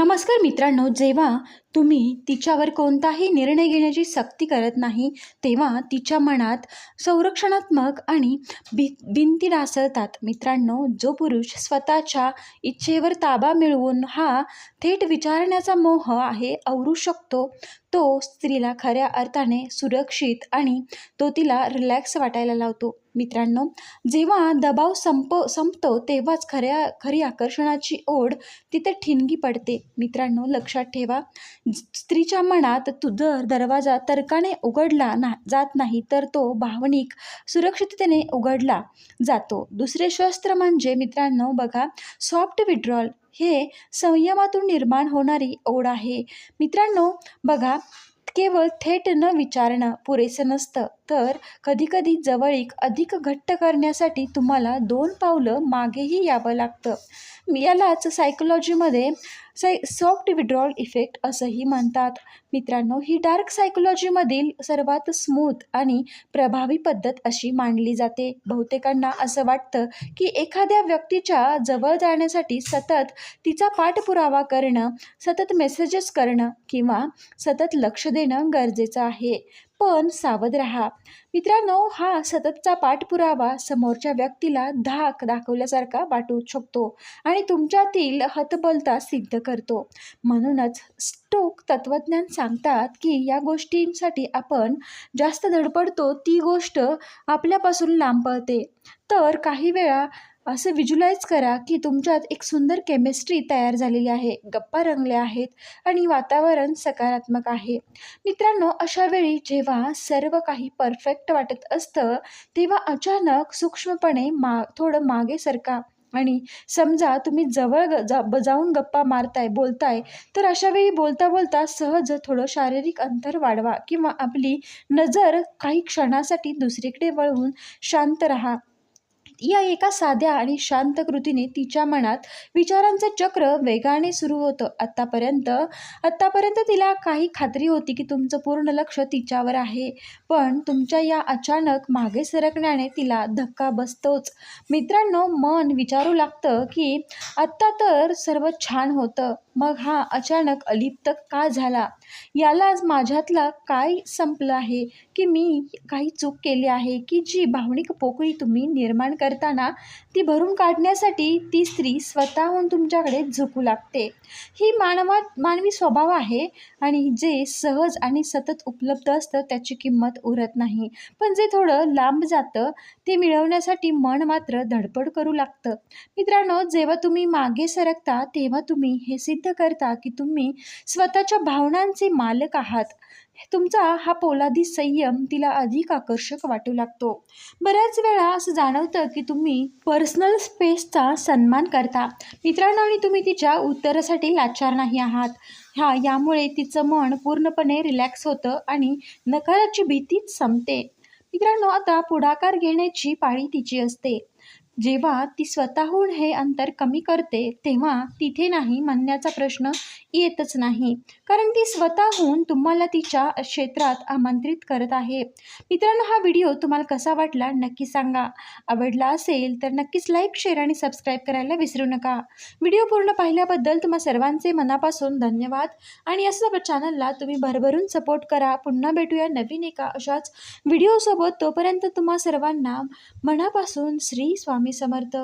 नमस्कार मित्रांनो, जेव्हा तुम्ही तिच्यावर कोणताही निर्णय घेण्याची सक्ती करत नाही, तेव्हा तिच्या मनात संरक्षणात्मक आणि भिंती ढासळतात. मित्रांनो, जो पुरुष स्वतःच्या इच्छेवर ताबा मिळवून हा थेट विचारण्याचा मोह आहे आवरू शकतो, तो स्त्रीला खऱ्या अर्थाने सुरक्षित आणि तो तिला रिलॅक्स वाटायला लावतो. मित्रांनो, जेव्हा दबाव संपतो तेव्हाच खरी आकर्षणाची ओढ तिथे ठिणगी पडते. मित्रांनो, लक्षात ठेवा, स्त्रीच्या मनात जर दरवाजा तर्काने उघडला जात नाही, तर तो भावनिक सुरक्षिततेने उघडला जातो. दुसरे शस्त्र म्हणजे मित्रांनो बघा, सॉफ्ट विड्रॉल. हे संयमातून निर्माण होणारी ओढ आहे. मित्रांनो बघा, केवळ थेट न विचारणं पुरेसं नसतं, तर कधीकधी जवळीक अधिक घट्ट करण्यासाठी तुम्हाला 2 पावलं मागेही यावं लागतं. यालाच सायकोलॉजीमध्ये सॉफ्ट विड्रॉल इफेक्ट असंही म्हणतात. मित्रांनो, ही डार्क सायकोलॉजीमधील सर्वात स्मूथ आणि प्रभावी पद्धत अशी मानली जाते. बहुतेकांना असं वाटतं की एखाद्या व्यक्तीच्या जवळ जाण्यासाठी सतत तिचा पाठपुरावा करणं, सतत मेसेजेस करणं किंवा सतत लक्ष देणं गरजेचं आहे. पण सावध राहा मित्रांनो, हा सततचा पाठपुरावा समोरच्या व्यक्तीला धाक दाखवल्यासारखा वाटू शकतो आणि तुमच्यातील हतबलता सिद्ध करतो. म्हणूनच स्टोक तत्वज्ञान सांगतात की या गोष्टींसाठी आपण जास्त धडपडतो ती गोष्ट आपल्यापासून लांब पळते. तर काही वेळा असं व्हिज्युअलाइज करा की तुमच्यात एक सुंदर केमिस्ट्री तयार झालेली आहे, गप्पा रंगल्या आहेत आणि वातावरण सकारात्मक आहे. मित्रांनो, अशा वेळी जेव्हा सर्व काही परफेक्ट वाटत असतं, तेव्हा अचानक सूक्ष्मपणे थोडं मागे सरका आणि समजा तुम्ही जवळ जाऊन गप्पा बोलताय, तर अशा वेळी बोलता बोलता सहज थोडं शारीरिक अंतर वाढवा किंवा आपली नजर काही क्षणासाठी दुसरीकडे वळवून शांत राहा. या एका साध्या आणि शांत कृतीने तिच्या मनात विचारांचं चक्र वेगाने सुरू होतं. आत्तापर्यंत तिला काही खात्री होती की तुमचं पूर्ण लक्ष तिच्यावर आहे, पण तुमच्या या अचानक मागे सरकण्याने तिला धक्का बसतोच. मित्रांनो, मन विचारू लागतं की आत्ता तर सर्व छान होतं, मग हा अचानक अलिप्त का झाला? यालाच माझ्यातला काय संपलं आहे, की मी काही चूक केली आहे, की जी भावनिक पोकळी तुम्ही निर्माण करताना ती भरून काढण्यासाठी ती स्त्री स्वतःहून तुमच्याकडे झुकू लागते. ही मानवी स्वभाव आहे आणि जे सहज आणि सतत उपलब्ध असतं त्याची किंमत उरत नाही, पण जे थोडं लांब जातं ते मिळवण्यासाठी मन मात्र धडपड करू लागतं. मित्रांनो, जेव्हा तुम्ही मागे सरकता तेव्हा तुम्ही हे सिद्ध करता की तुम्ही स्वतःच्या भावनांचे मालक आहात. तुमचा हा पोलादी संयम तिला अधिक आकर्षक वाटू लागतो. बऱ्याच वेळा असं जाणवतं की तुम्ही पर्सनल स्पेसचा सन्मान करता मित्रांनो, आणि तुम्ही तिच्या उत्तरासाठी लाचार नाही आहात. यामुळे तिचं मन पूर्णपणे रिलॅक्स होतं आणि नकाराची भीतीच संपते. मित्रांनो, आता पुढाकार घेण्याची पाळी तिची असते. जेव्हा ती स्वतःहून हे अंतर कमी करते तेव्हा तिथे नाही म्हणण्याचा प्रश्न येतच नाही, कारण ती स्वतःहून तुम्हाला तिच्या क्षेत्रात आमंत्रित करत आहे. मित्रांनो, हा व्हिडिओ तुम्हाला कसा वाटला नक्की सांगा. आवडला असेल तर नक्कीच लाईक, शेअर आणि सबस्क्राईब करायला विसरू नका. व्हिडिओ पूर्ण पाहिल्याबद्दल तुम्हा सर्वांचे मनापासून धन्यवाद आणि असं चॅनलला तुम्ही भरभरून सपोर्ट करा. पुन्हा भेटूया नवीन एका अशाच व्हिडिओसोबत. तोपर्यंत तुम्हा सर्वांना मनापासून श्री स्वामी समर्थ.